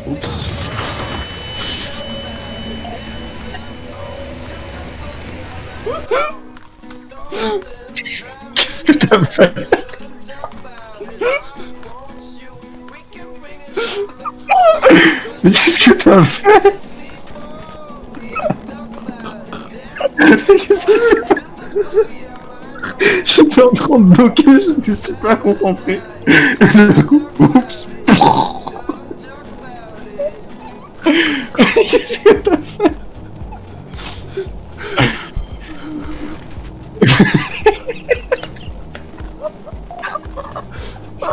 Oups. Qu'est-ce que t'as fait? Mais qu'est-ce que t'as fait? Qu'est-ce qui s'est passé? J'étais en train de bloquer, j'étais super concentré. Et d'un coup, oups. Qu'est-ce que t'as fait?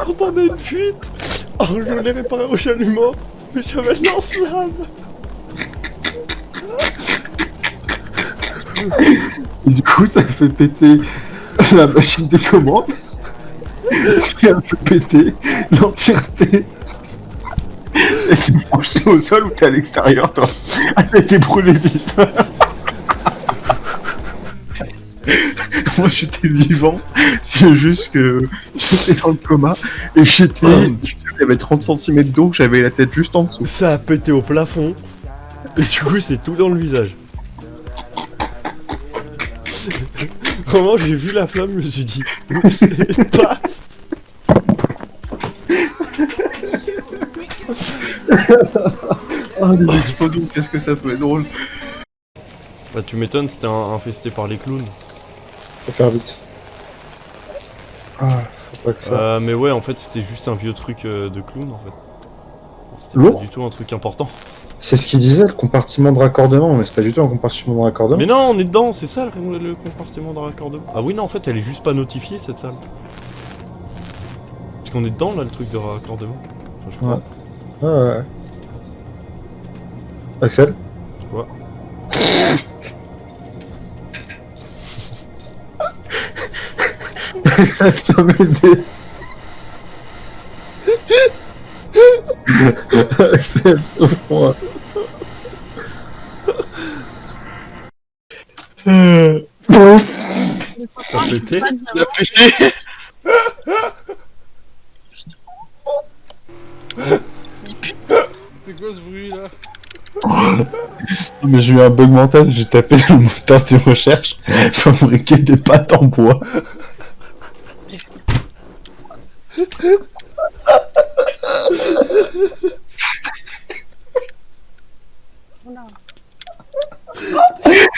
J'entendais une fuite. Oh, je l'ai réparé au chalumeau. Mais j'avais le lance-flamme. Et du coup, ça fait péter la machine des commandes. Ce qui a fait péter l'entièreté. T'es branché au sol ou t'es à l'extérieur, toi? Ah, t'as été brûlé vif. Moi, j'étais vivant. C'est juste que j'étais dans le coma et j'avais 30 cm d'eau, j'avais la tête juste en dessous. Ça a pété au plafond. Et du coup, c'est tout dans le visage. Vraiment, j'ai vu la flamme, je me suis dit, oups, et paf. Ah, les explosions, qu'est-ce que ça peut être drôle. Bah, tu m'étonnes, c'était infesté par les clowns. Faut faire vite. Ah, faut pas que ça. Mais ouais, en fait, c'était juste un vieux truc de clown, en fait. C'était Lourd. pas du tout un truc important. C'est ce qu'il disait, le compartiment de raccordement, mais c'est pas du tout un compartiment de raccordement. Mais non, on est dedans, c'est ça le compartiment de raccordement. Ah oui, non, en fait, elle est juste pas notifiée, cette salle. Parce qu'on est dedans, là, le truc de raccordement. Enfin, je crois. Ouais. Ouais. Axel? Ouais. Ça peut m'aider. Axel, sauve-moi. T'as pété? Il a pété. C'est quoi ce bruit là? Mais j'ai eu un bug mental, j'ai tapé dans le moteur de recherche, fabriquer des pâtes en bois.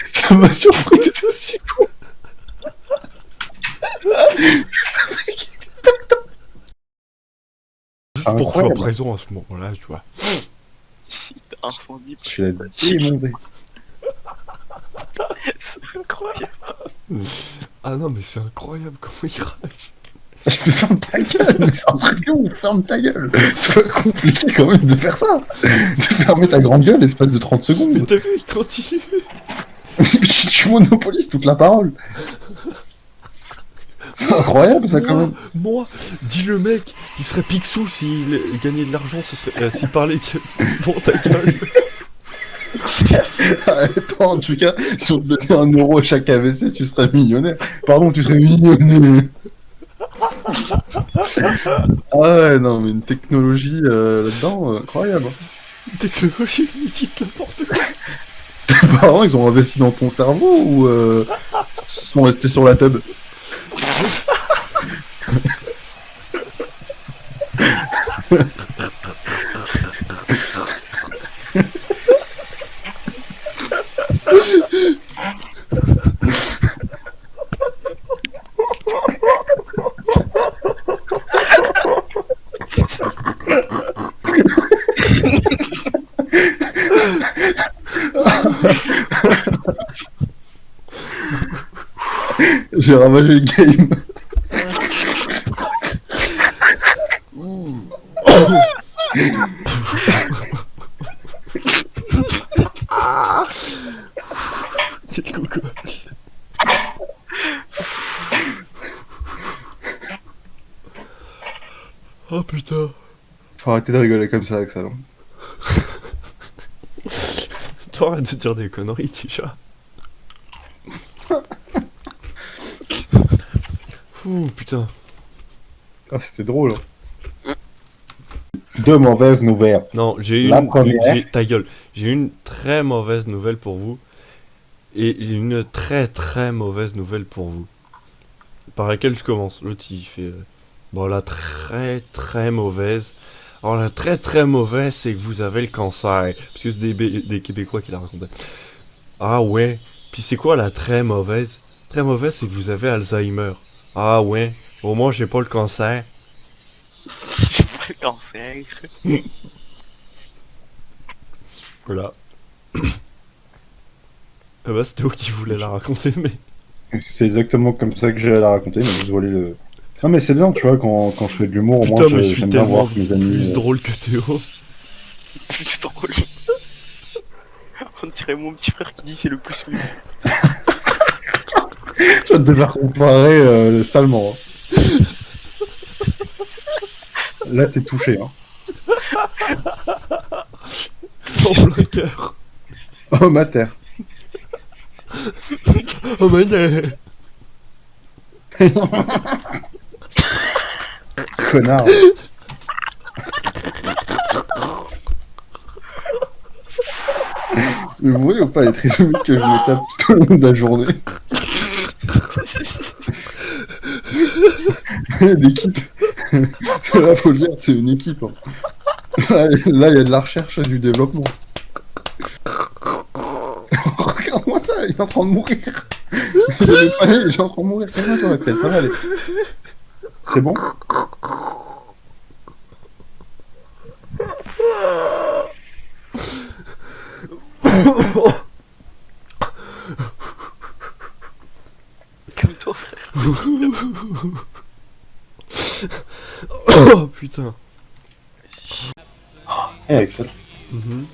Ça m'a surpris d'être aussi con. Juste pour que je sois présent à ce moment-là, tu vois. Incendie. Tu l'as démondé. C'est incroyable. Ah non, mais c'est incroyable comment il rage. Je peux fermer ta gueule, mais c'est un truc de ouf, ferme ta gueule. C'est pas compliqué quand même de faire ça. De fermer ta grande gueule l'espace de 30 Mais secondes. t'as vu, il continue. Tu monopolises toute la parole. C'est incroyable ça quand même. Moi, dis le mec, il serait Picsou s'il gagnait de l'argent, ce serait. S'il parlait que. Bon, ta gueule. Attends, en tout cas, si on te donnait 1 euro à chaque AVC, tu serais millionnaire. Pardon, tu serais millionnaire. Ah ouais, non, mais une technologie là-dedans, incroyable. Technologie, il dit n'importe quoi. Tes parents, ils ont investi dans ton cerveau ou sont restés sur la tub? J'ai ravagé le game. Quel coco. Oh putain. Faut arrêter de rigoler comme ça, Axel. Toi, arrête de dire des conneries déjà. Ouh putain. Ah, c'était drôle. Deux mauvaises nouvelles. Non, j'ai La première. ta gueule. J'ai une très mauvaise nouvelle pour vous. Et j'ai une très très mauvaise nouvelle pour vous. Par laquelle je commence. L'autre il fait... Bon, la très très mauvaise. Alors la très très mauvaise, c'est que vous avez le cancer. Parce que c'est des Québécois qui la racontaient. Ah ouais. Puis c'est quoi la très mauvaise? Très mauvaise, c'est que vous avez Alzheimer. Ah ouais. Au moins, j'ai pas le cancer. J'ai pas le cancer. Voilà. Ah bah, c'était où qui voulait la raconter, mais... C'est exactement comme ça que j'ai à la raconter, mais je voulais le... Non mais c'est bien, tu vois, quand je fais de l'humour, au moins Putain, mais je suis j'aime bien tellement voir que mes amis... plus drôle que Théo. Plus drôle. On dirait mon petit frère qui dit c'est le plus nul. Tu vas te devoir comparer salement. Hein. Là t'es touché, hein. Sans plein cœur. Oh ma terre. Oh my god. Connard. Mais vous voyez ou pas les trisomiques que je me tape tout au long de la journée? L'équipe. Là, faut le dire, c'est une équipe. Hein. Là, il y a de la recherche et du développement. Regarde-moi ça, il est en train de mourir. Il est pas né, il est en train de mourir. Calme-toi, Axel, ça va aller. C'est bon? Comme toi, frère. Oh putain. Eh Axel, Mhm.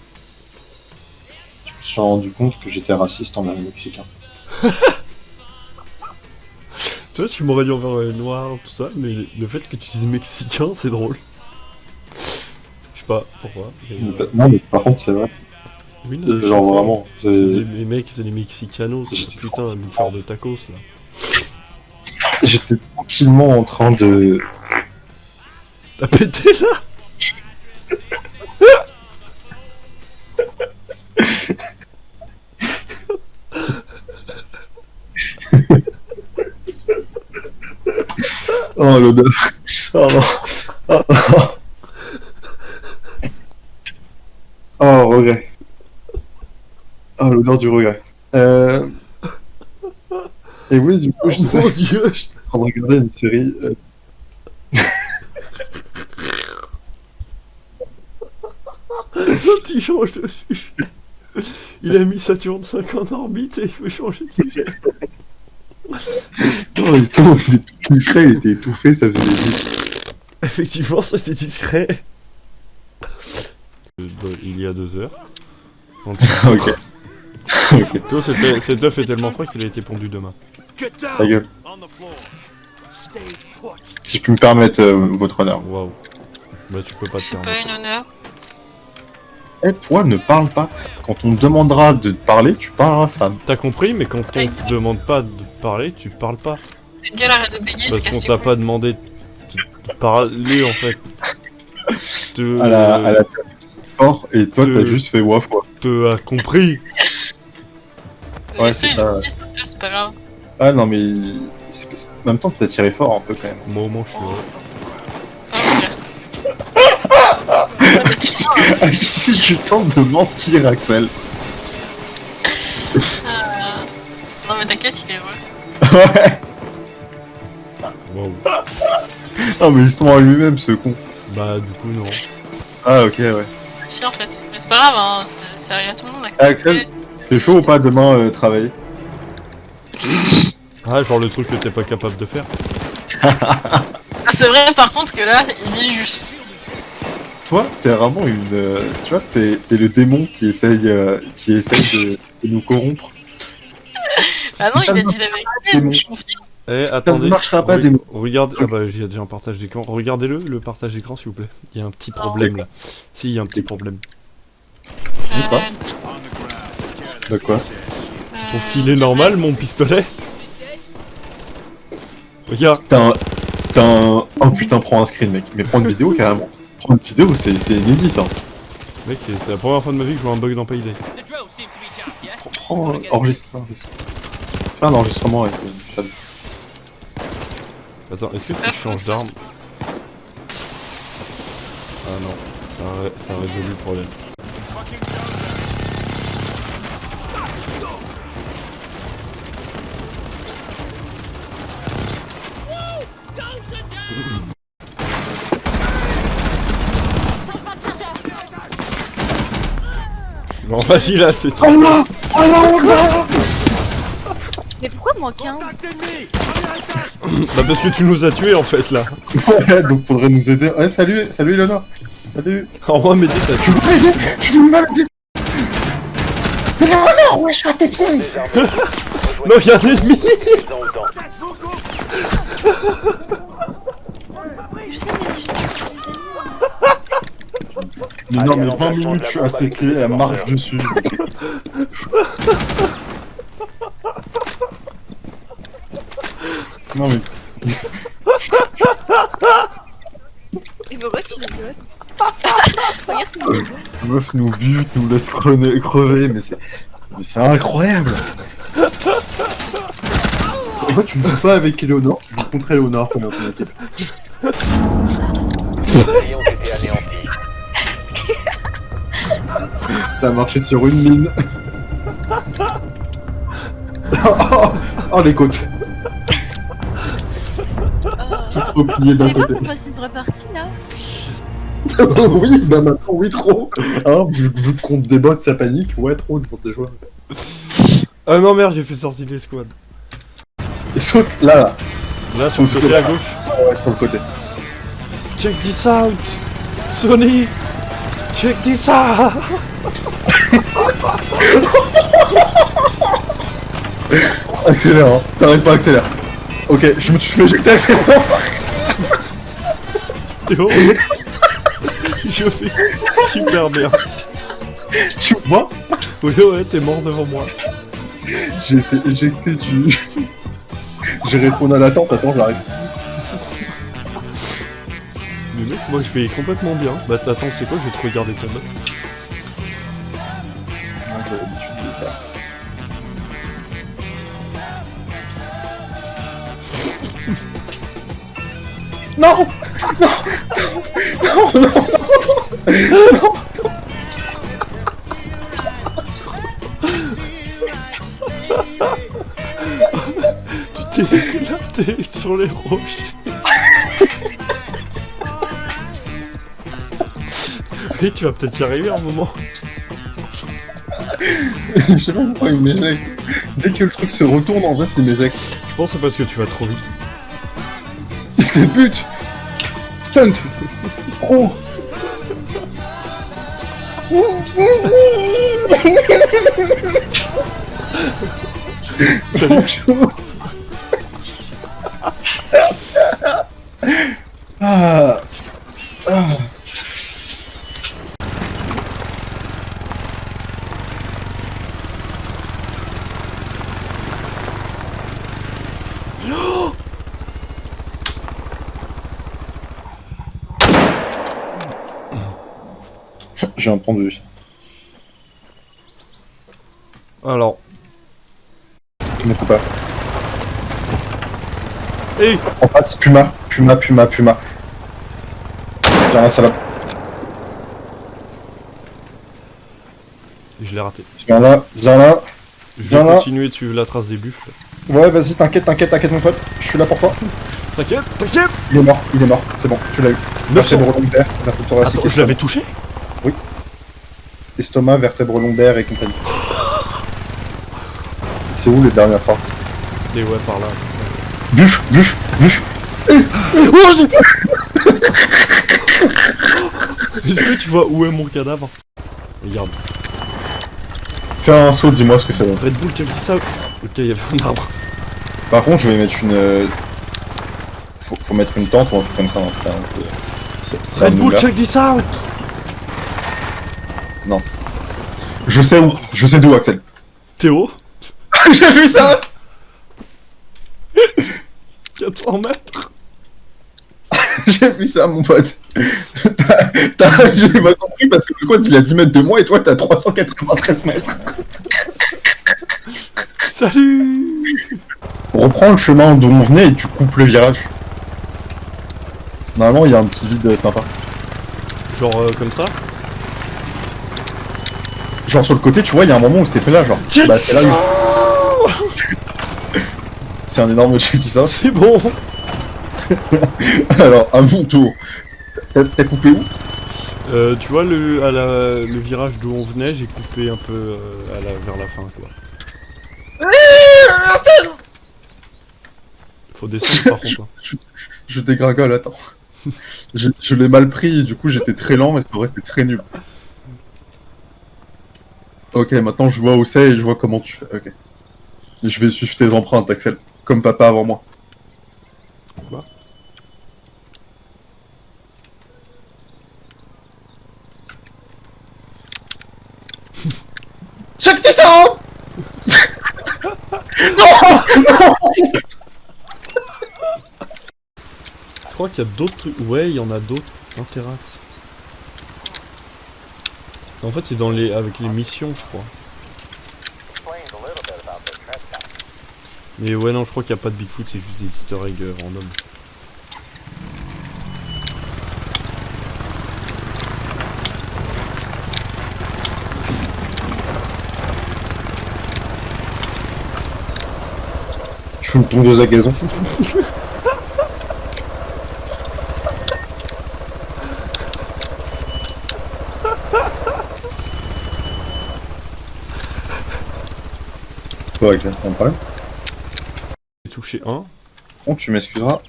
je me suis rendu compte que j'étais raciste envers les Mexicains. Tu vois, tu m'aurais dit envers les noirs, tout ça, mais le fait que tu dises mexicain, c'est drôle. Je sais pas pourquoi. Mais, Non mais par contre c'est vrai. oui, non, mais je Genre sais pas. vraiment, C'est les mecs, c'est les mexicanos, J'étais c'est putain, un bouffeur de tacos là. j'étais tranquillement en train de... T'as pété là? Oh l'odeur. Oh non. Oh, oh regret. Oh l'odeur du regret. Et oui, du coup, je Oh disais, mon dieu! j'étais en train de regarder une série. L'autre il change de sujet. Il a mis Saturne 5 en orbite et il veut changer de sujet. Non, justement, il était tout discret, il était étouffé, ça faisait des bruits. Effectivement, ça c'est discret. Il y a 2 heures. Donc, Ok. Ok, toi, cet œuf est tellement frais qu'il a été pondu demain. ta gueule. Si je puis me permettre, votre honneur. Waouh. Bah, tu peux pas te C'est permettre. pas une honneur. Eh, toi, ne parle pas. Quand on te demandera de parler, tu parleras femme. T'as compris, mais quand on te demande pas de parler, tu parles pas. C'est gueule, arrête de bégayer, je Parce casse qu'on tes t'a couilles. pas demandé de parler en fait. À la table, c'est fort, et toi, de- t'as juste fait waf waf. Te a compris. Ouais, Laissez, c'est ça. laissez, c'est pas grave. Ah non, mais. En même temps, t'as tiré fort un peu quand même. Moi au moins je suis heureux. Ah, je reste. Ouais, mais c'est ça, hein. À qui tu tentes de mentir, Axel? Non mais t'inquiète, il est heureux. Ouais. Waouh. Non, mais il se ment à lui-même, ce con. Bah du coup non. Ah, ok, ouais. Si en fait. Mais c'est pas grave, hein. Ça arrive à tout le monde. Ah, Axel, t'es chaud ou pas demain travailler? Ah genre le truc que t'es pas capable de faire. Ah, c'est vrai par contre que là, il vit juste. Toi, t'es vraiment une. Tu vois, t'es le démon qui essaye de nous corrompre. Bah non, il Ça a ne dit la c'est vérité, bon. je confie. Eh Ça attendez. ne marchera pas, démon. Regarde. Ah bah j'ai déjà un partage d'écran. Regardez-le, le partage d'écran s'il vous plaît. Il y a un petit problème là. Si, il y a un petit problème. Dis pas. De quoi? Je trouve qu'il est normal mon pistolet. Regarde. T'as un. Oh putain, prends un screen, mec. Mais prends une vidéo carrément. Prends une vidéo, c'est inédit ça. Mec, c'est la première fois de ma vie que je vois un bug dans Payday. Prends, enregistre ça, enregistre. Fais un enregistrement avec Chad. Attends, est-ce que si je change d'arme... Ah non, ça a résolu le problème. Bon, vas-y là, c'est trop. Allah Mais pourquoi moins 15? Bah parce que tu nous as tués en fait là. Ouais, donc faudrait nous aider. Ouais, salut Eleonore. Salut. En moi, m'aider, ça Tu tue. veux m'aider? Tu veux m'aider? Eleonore, ouais, je suis à tes pieds. Non, y'a un ennemi. Je sais, mais je sais. Mais non, mais 20 minutes, je suis à ses pieds, elle marche dessus. Non mais... Et pourquoi tu rigoles? Regarde mon rigoles. La meuf nous bute, nous laisse crever, mais c'est incroyable. Pourquoi tu ne joues pas avec Eleonore? Tu joues contre Eleonore pendant ton équipe. T'as marché sur une mine. Oh les côtes. Tout replié d'un T'avais pas côté. qu'on fasse une vraie partie là? Oui, bah maintenant oui trop. Hein, vu qu'on te débotte sa panique, ouais trop pour tes joueurs. Ah non, merde, j'ai fait sortir de l'escouade. Et saute là. Là, sur le côté à gauche. Ouais, sur le côté. Check this out, Sony. Check this out. Accélère, hein. T'arrêtes pas, accélère. Ok, je me suis fait éjecter, accélère. Théo, je fais super bien. Tu vois? Oui, ouais, t'es mort devant moi. J'ai été éjecté du... J'ai répondu à l'attente, attends, j'arrive. Mais mec, moi je vais complètement bien. Bah attends, tu sais quoi, je vais te regarder ta map. Ah, j'ai l'habitude de ça. Non! Non! Non, non, non! Tu t'es éclaté sur les roches. Et tu vas peut-être y arriver à un moment. Je sais pas pourquoi il m'éjecte. Dès que le truc se retourne, en fait, il m'éjecte. Je pense que c'est parce que tu vas trop vite. C'est le but! Stunt! Pro! Salut. Ah. Ah. J'ai entendu. Alors. Je ne peux pas. Hey. En face, Puma. Viens là, salope. Je l'ai raté. Viens là. Je Viens vais là. continuer de suivre la trace des buffles. Ouais, vas-y, t'inquiète mon pote. Je suis là pour toi. T'inquiète. Il est mort. C'est bon, tu l'as eu. 900. Vertèbre lombaire, vertèbre thoracique. Attends, je l'avais touché? Estomac, vertèbre lombaire et compagnie. C'est où les dernières traces? C'était ouais par là. Buff. Oh, est-ce que tu vois où est mon cadavre? Regarde. Fais un saut, dis-moi ce que ça donne. Red Bull, check ça. Ok, il y avait un arbre. Par contre, je vais mettre une... Faut mettre une tente ou un truc comme ça. Enfin, c'est Red un Bull, nougat. check this out. Non. Je sais où. Je sais d'où, Axel. Théo, J'ai vu ça. 400 mètres. J'ai vu ça, mon pote. J'ai pas compris parce que le quad il a 10 mètres de moi et toi t'as 393 mètres. Salut! Reprends le chemin d'où on venait et tu coupes le virage. Normalement, il y a un petit vide sympa. Genre comme ça? Genre sur le côté, tu vois, il y a un moment où c'est là, genre. Bah, c'est là où- C'est un énorme chat qui sort. C'est bon! Alors, à mon tour. T'as coupé où? Tu vois, le virage d'où on venait, j'ai coupé un peu vers la fin, quoi. Faut descendre par contre. Hein. Je dégringole, attends. Je l'ai mal pris, du coup j'étais très lent, mais ça aurait été très nul. Ok, maintenant je vois où c'est et je vois comment tu fais. Ok. Et je vais suivre tes empreintes, Axel. Comme papa avant moi. Quoi? Chaque descend. Non. Je crois qu'il y a d'autres trucs. Ouais, il y en a d'autres. Interact. En fait, c'est dans les avec les missions, je crois. Mais ouais, non, je crois qu'il n'y a pas de Bigfoot, c'est juste des easter eggs random. Tu fumes ton deux à gazon. Ouais, Axel, on parle. J'ai touché un. Bon, tu m'excuseras.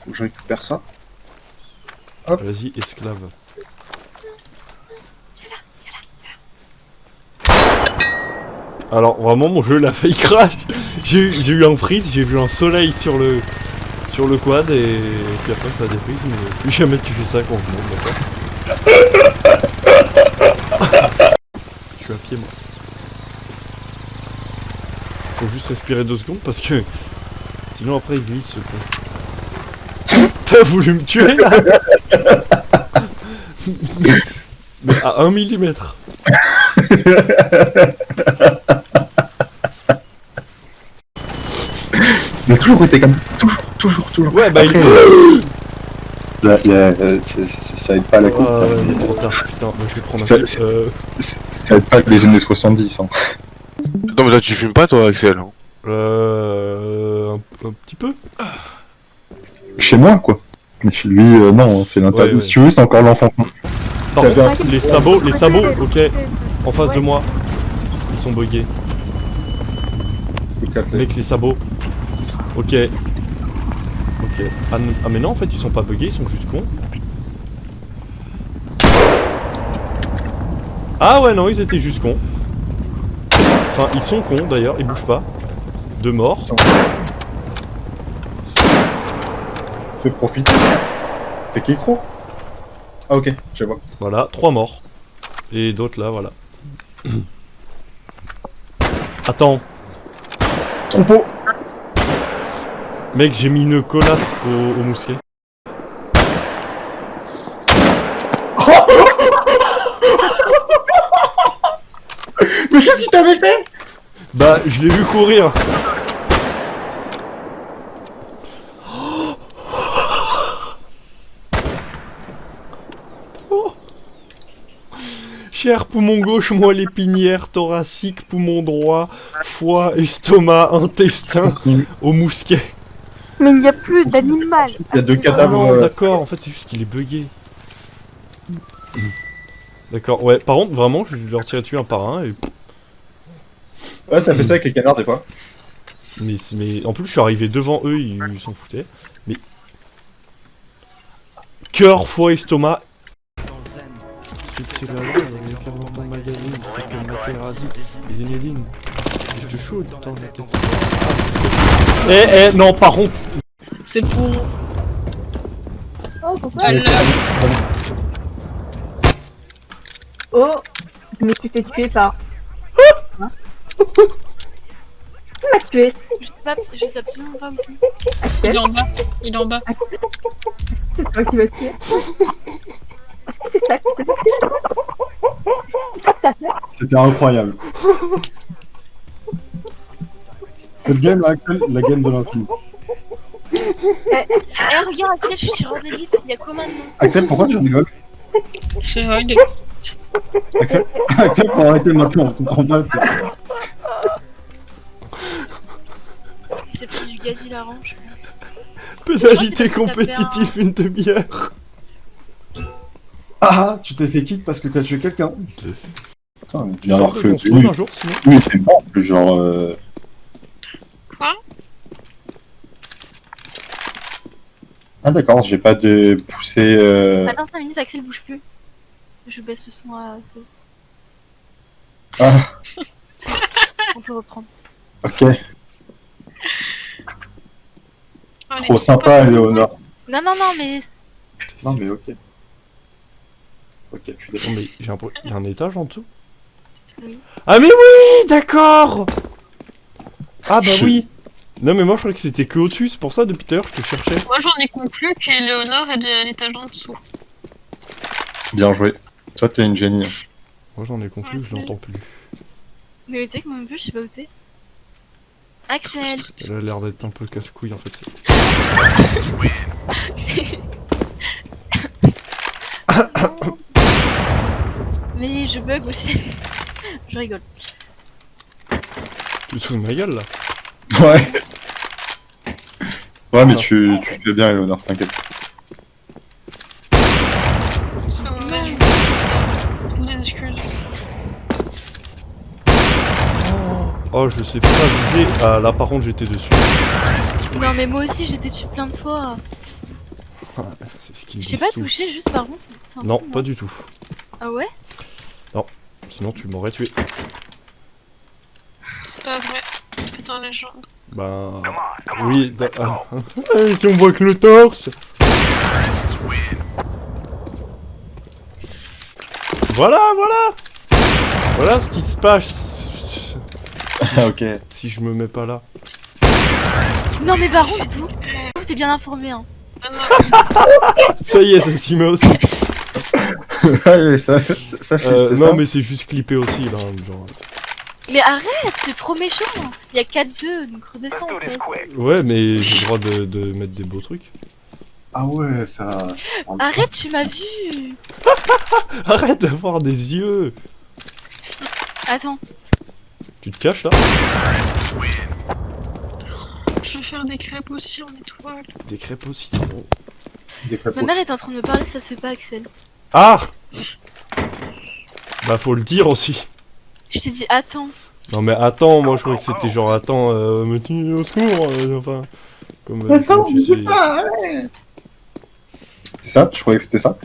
Faut que je récupère ça. Hop. Vas-y, esclave. Alors, vraiment, mon jeu, il a failli crash. J'ai eu un freeze, j'ai vu un soleil sur le quad et puis après ça a déprise, mais plus jamais tu fais ça quand je monte, d'accord. Je suis à pied, moi. Faut juste respirer 2 secondes parce que sinon après il glisse ce con. T'as voulu me tuer là? Mais à 1 millimètre. Il a toujours été comme toujours. Ouais, bah après, ça aide pas la coupe. il est trop tard, putain. Moi je vais prendre un Ça- clip. Ça aide pas les années 70. Hein. Non, mais là, tu fumes pas, toi, Axel. Hein. Un petit peu. Chez moi, quoi. Mais chez lui, non, c'est l'interdit. Ouais. Si tu veux, c'est encore l'enfance. Hein. Par T'avais contre, les sabots, ok. En face de moi, ils sont buggés. Mec, les sabots. Ok. Ok. Ah mais non, en fait, ils sont pas buggés, ils sont juste cons. Ah ouais, non, ils étaient juste cons. Enfin, ils sont cons d'ailleurs, ils bougent pas. 2 morts. Fais profit. Fais qu'écro. Ah ok, je vois. Voilà, 3 morts. Et d'autres là, voilà. Attends. Troupeau. Mec, j'ai mis une collate au mousquet. Mais qu'est-ce qu'il t'avait fait? Bah, je l'ai vu courir. Oh. Cher poumon gauche, moelle épinière, thoracique, poumon droit, foie, estomac, intestin, au mousquet. Mais il n'y a plus d'animal. Il y a 2 Ah cadavres. non, d'accord, en fait c'est juste qu'il est bugué. D'accord, ouais, par contre, vraiment, je vais leur tirer dessus un par un et... Ouais, ça fait ça avec les canards des fois. Mais en plus, je suis arrivé devant eux, ils s'en foutaient. Mais... Cœur, foie, estomac... C'est la loi, il y a carrément dans le magazine, c'est comme la thérapie, les inédines. Je te chaude, putain, non, par contre... C'est pour. Oh, pourquoi Elle. Oh, je me suis fait tuer par. Hein Qui m'a tué? Je sais absolument pas où ils sont. Il est en bas. Il est en bas. C'est toi qui vas tuer. Est-ce que c'est ça que t'as fait? C'est ça que t'as fait? C'était incroyable. Cette game là, Axel, la game de l'infini. Eh, regarde, Axel, je suis sur Ordélite, il y a quoi maintenant? Axel, pourquoi tu rigoles? C'est vrai, Axel, Axel, faut arrêter maintenant, on comprend pas. tu sais. c'est plus du gaz hilarant, je pense. Pénalité Je crois que c'est parce que t'as compétitive une demi-heure. Ah, tu t'es fait kick parce que t'as tué quelqu'un. Putain, mais bien Genre alors de que ton spawn un jour sinon. oui, c'est bon, genre. Quoi? Ah d'accord, j'ai pas de poussée. Attends 5 minutes, Axel bouge plus. Je baisse le son à feu. Ah, On peut reprendre. ok. Trop sympa, Léonore. Non, non, non, mais. Non mais ok. Ok, je suis Non, d'accord. mais j'ai l'impression qu'il y a un étage en dessous. Oui. Ah mais oui, d'accord. Ah bah Je- oui. Non mais moi je croyais que c'était que au-dessus, c'est pour ça depuis tout à l'heure je te cherchais. Moi j'en ai conclu qu'Éléonore est à l'étage en dessous. Bien joué. Toi, t'es une génie. Moi j'en ai conclu, je l'entends plus. Mais tu sais que moi non plus, je sais pas où t'es. Axel! Elle a l'air d'être un peu casse-couille en fait. Mais je bug aussi. Je rigole. Tu te fous de ma gueule là? Ouais. Ouais, mais tu fais bien, Léonore, t'inquiète. C'est mauvais, je trouve des excuses. Oh je sais pas viser. Ah là par contre j'étais dessus. Non, mais moi aussi, j'étais dessus plein de fois. C'est ce qu'ils Je t'ai disent pas tous. touché, juste par contre. Enfin, Non, si, pas du tout. Ah ouais? Sinon tu m'aurais tué. C'est pas vrai. Putain, les gens. Bah. Oui, si on voit que le torse. Voilà, voilà. Voilà ce qui se passe. Ok. Si je me mets pas là. Non, mais par contre, vous, t'es bien informé, hein. Ah non, Ça y est, ça s'y met aussi. Ouais, ça fait. Non, mais c'est juste clippé aussi là. Genre. Mais arrête, t'es trop méchant. Il y a 4-2, donc redescends en fait. Ouais, mais j'ai le droit de mettre des beaux trucs. Ah ouais, ça. Arrête, tu m'as vu. Arrête d'avoir des yeux. Attends. Tu te caches là? je vais faire des crêpes aussi en étoile. Des crêpes au citron. Des crêpes Ma mère est en train de me parler, ça se fait pas, Axel. Ah! Bah faut le dire aussi. Je t'ai dit attends. Non mais attends, moi je croyais que c'était genre attends, me tu au secours, enfin. Comme tu sais. C'est ça? Je croyais que c'était ça?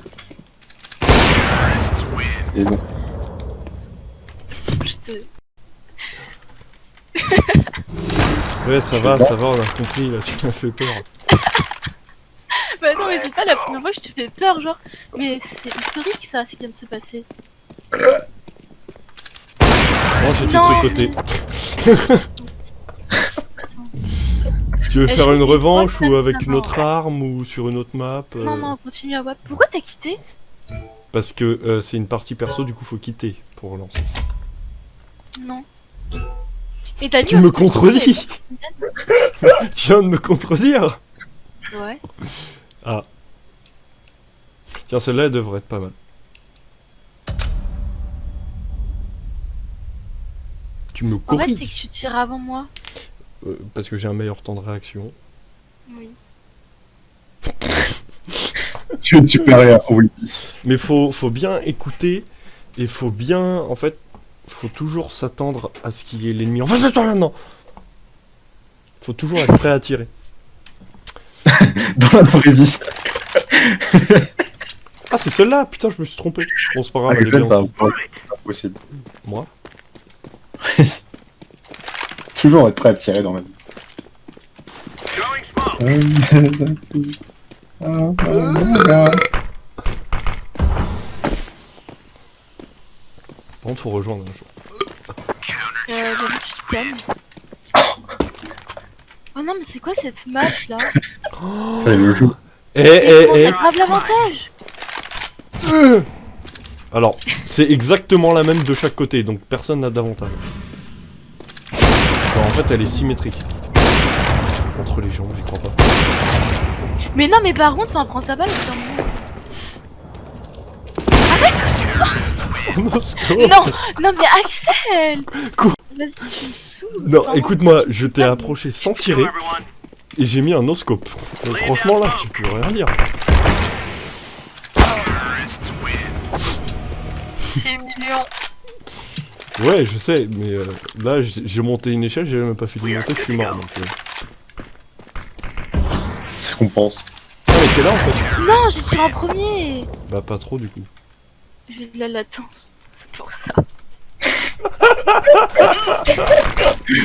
Et non. Je te. Ouais, ça va, on a compris là, tu m'as fait peur. Bah non, mais c'est pas la première fois que je te fais peur, genre. Mais c'est historique ça, ce qui vient de se passer. Moi j'étais de Non. ce côté. Tu veux Eh, faire je une comprends revanche pas ou ça, avec une non. autre arme ou sur une autre map Non, non, continue à voir. Pourquoi t'as quitté? Parce que c'est une partie perso, du coup faut quitter pour relancer. Non. Mais t'as vu Tu me contredis. Tu viens de me contredire. Ouais. Tiens, celle-là elle devrait être pas mal. Tu me En fait, corriges. c'est que tu tires avant moi. Parce que j'ai un meilleur temps de réaction. Oui. Tu es supérieur, oui. Mais faut bien écouter et faut bien, en fait, faut toujours s'attendre à ce qu'il y ait l'ennemi en face de toi maintenant. Faut toujours être prêt à tirer. Dans la vraie vie. Ah c'est celle-là, putain je me suis trompé. Bon c'est pas grave, Ah, elle est bien ça, aussi. pas possible. Moi. Toujours être prêt à tirer dans la vie. Par contre faut rejoindre un jour. J'avoue que tu te calmes. Oh non, mais c'est quoi cette map là? Ça, il le joue. Eh. Grave l'avantage. Alors, c'est exactement la même de chaque côté, donc personne n'a d'avantage. Genre, en fait, elle est symétrique. Entre les jambes, j'y crois pas. Mais non, mais par contre, prends ta balle. Putain, Non, c'est non, mais Axel. Quoi? Vas-y, tu me saoules. Non, Enfin, écoute-moi, je t'ai approché sans tirer et j'ai mis un no-scope. Donc franchement là, tu peux rien dire. C'est mignon. Ouais, je sais, mais là j'ai monté une échelle, j'ai même pas fini de monter, je suis mort. Donc, Ça compense. Ah mais t'es là en fait. Non, j'ai tiré en premier. Bah pas trop du coup. J'ai de la latence. C'est pour ça.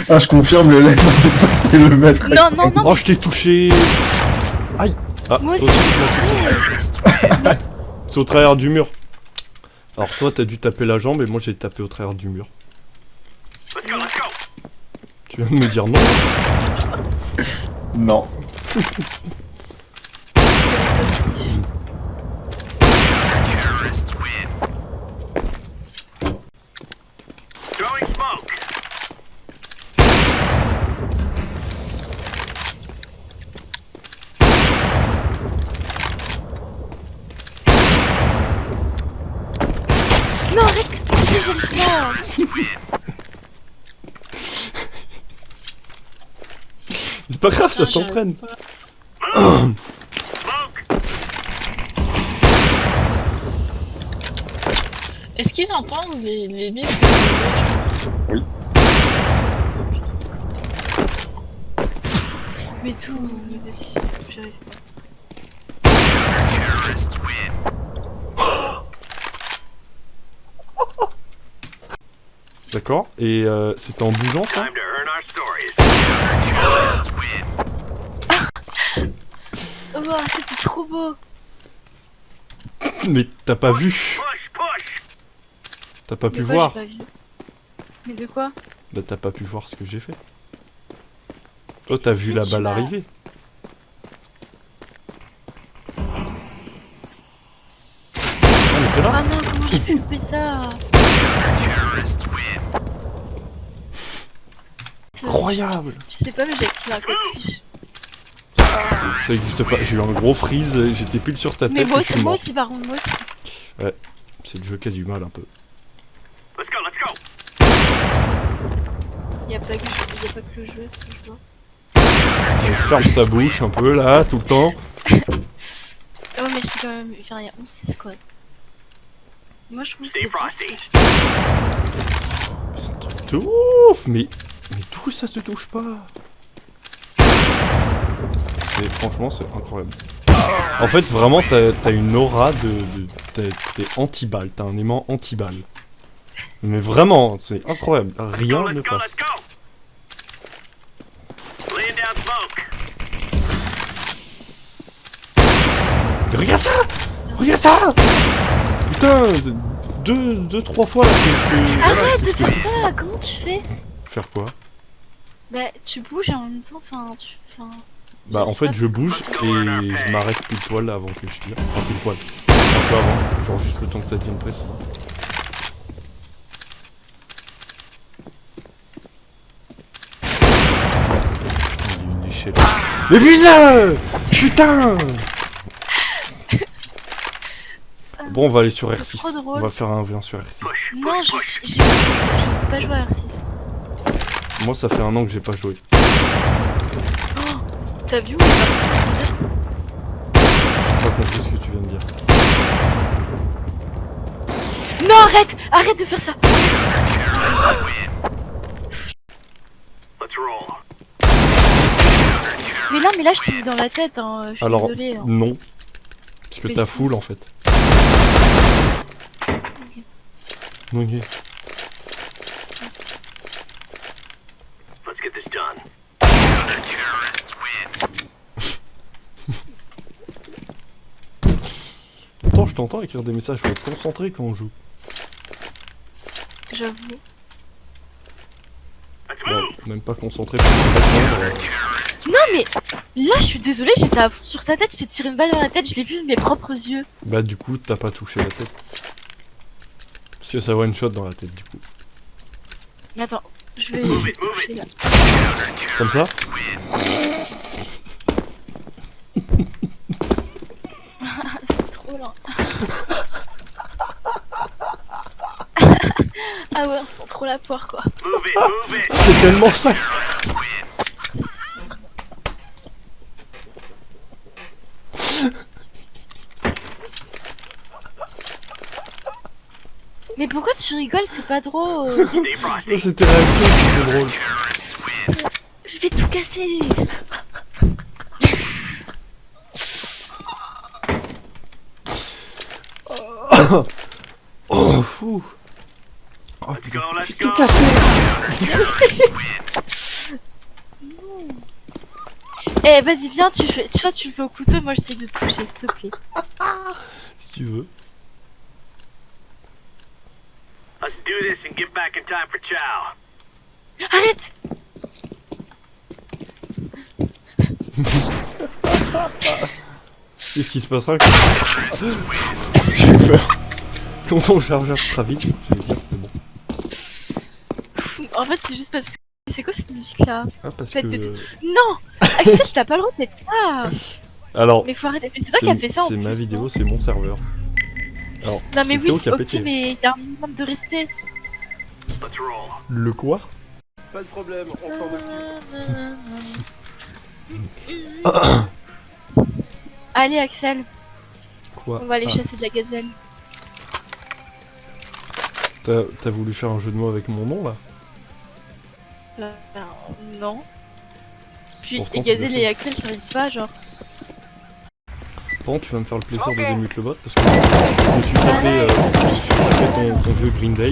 Ah, je confirme, le live a dépassé le mètre. Non, non, non. Oh, je t'ai touché. Aïe. Ah, Moi aussi, toi j'ai tu m'as touché. C'est au travers du mur. Alors toi t'as dû taper la jambe et moi j'ai tapé au travers du mur. Tu viens de me dire non? Non. Non, arrête. J'aime pas. C'est pas grave, ça Putain, t'entraîne. Est-ce qu'ils entendent les billes? Mais tout, vas-y, j'arrive pas. D'accord. Et c'était en bougeant ça? Oh, c'était trop beau. Mais t'as pas vu? T'as pas pu De quoi, voir? j'ai pas vu. Mais de quoi? Bah t'as pas pu voir ce que j'ai fait. Toi t'as vu Si, la tu balle m'as- arriver. Ah mais t'es là? Ah non, comment j'ai pu louper ça? Incroyable! Je sais pas, mais j'ai activé un code triche. Ça existe pas, j'ai eu un gros freeze, j'étais pile sur ta tête Mais moi et je suis aussi, moi mort. aussi, par contre, moi aussi. C'est le jeu qui a du mal un peu. Y'a pas que le jeu, ce que je vois. Elle ferme sa bouche un peu là, tout le temps. Oh, mais je sais quand même. Enfin, y'a 11-6 quoi. Moi, je trouve que c'est bien ce que je fais. C'est un truc de ouf, mais d'où ça te touche pas? Franchement, c'est incroyable. En fait, vraiment, t'as une aura t'es anti-balle, t'as un aimant anti-balle. Mais vraiment, c'est incroyable, rien ne passe. Mais regarde ça! Regarde ça! Putain, deux, trois fois là que je... voilà, Arrête c'est de ce que faire je- ça, comment tu fais? Faire quoi? Bah, tu bouges et en même temps, enfin, Bah en fait je bouge et je m'arrête pile poil avant que je tire. Enfin pile poil. Un peu avant, genre juste le temps que ça devienne précis. Putain, il y a une échelle. Mais vu ça! Putain! Bon on va aller sur C'est R6. trop drôle. On va faire un 1v1 sur R6. Non, je sais pas jouer à R6. Moi ça fait un an que j'ai pas joué. T'as vu où il est parti aussi? J'ai pas compris ce que tu viens de dire. Non, arrête! Arrête de faire ça! Mais là, je t'ai mis dans la tête, hein. Je suis Alors désolée. Hein. non. Parce que Mais t'as si. full en fait. Ok. Pourtant je t'entends écrire des messages, faut être concentré quand on joue. J'avoue. Bon, même pas concentré pour te répondre. Non, mais Là, je suis désolée, j'étais à fond sur ta tête, je t'ai tiré une balle dans la tête, je l'ai vu de mes propres yeux. Bah du coup, t'as pas touché la tête. Parce que ça one shot dans la tête du coup. Mais attends, je vais toucher là. Comme ça? C'est trop lent. Ah ouais, on sent trop la poire quoi. C'est tellement ça! Mais pourquoi tu rigoles, c'est pas drôle. Là, c'était réaction, c'est drôle. Je vais tout casser. Oh, fou! Oh, putain, j'ai tout cassé! Eh vas-y viens, tu fais, tu vois, tu le fais au couteau, moi j'essaie de toucher, s'il te plaît. Si tu veux. Let's do this and get back in time for chow. Arrête. Qu'est-ce qui se passera quand... J'ai peur. Quand ton chargeur sera vide, je vais dire, mais bon. En fait c'est juste parce que... C'est quoi cette musique là? Ah, parce Faites que... des Non Axel, t'as pas le droit de mettre ça. Alors, Mais faut arrêter, mais c'est toi qui as fait ça en c'est plus. ma vidéo, non c'est mon serveur. Alors, Non mais c'est oui, Théo c'est qui a ok, pété. mais y'a un minimum de respect. Let's roll. Le quoi? Pas de problème, on s'en occupe. Allez Axel, Quoi? on va aller Ah, chasser de la gazelle. t'as voulu faire un jeu de mots avec mon nom là? Non. Puis Pourtant, les tu l'as gazelles fait. et Axel ça arrive pas genre. Bon, tu vas me faire le plaisir de démute le bot parce que je me suis tapé, ton vieux Green Day.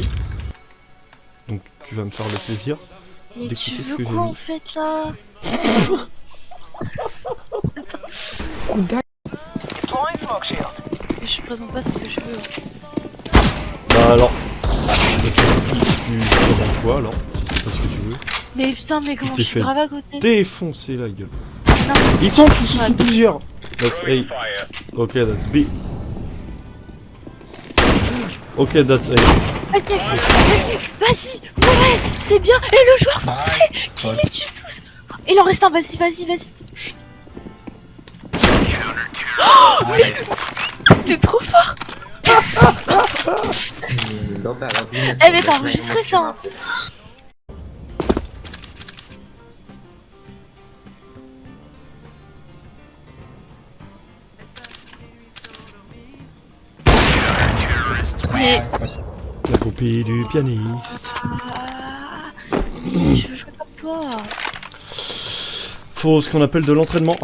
Donc tu vas me faire le plaisir. Mais d'écouter tu ce veux que j'ai quoi mis. en fait là? Mais je présente pas ce que je veux. Bah alors... Tu présentes quoi alors? Si c'est pas ce que tu veux. Mais putain, mais comment t'es je suis fait grave à côté? Défoncer la gueule. Non, mais Ils sont tous Ouais. plusieurs. That's A. Ok, that's B. Ok, that's A. Vas-y, Axel, vas-y, ouais, c'est bien. Et le joueur français qui les tue tous. Il en reste un, vas-y. Chut. Oh, mais... C'était trop fort. Eh mais t'as enregistré ça hein. Mais... La copie du pianiste. Ah, mais je veux jouer comme toi. Faut ce qu'on appelle de l'entraînement.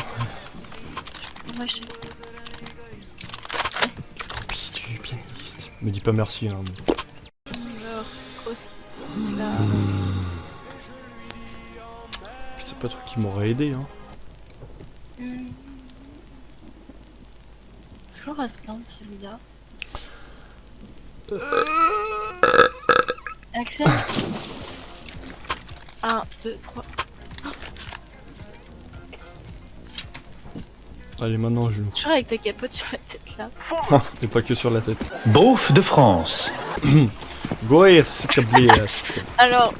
Moi, je... Copie du pianiste. Me dis pas merci hein. Alors, c'est quoi cette musique-là? Puis c'est pas toi qui m'aurais aidé hein. Toujours à se plaindre celui-là. Axel 1, 2, 3. Allez maintenant je... Toujours avec ta capote sur la tête là. Et pas que sur la tête. Beauf de France. Goer, c'est câblé. Alors,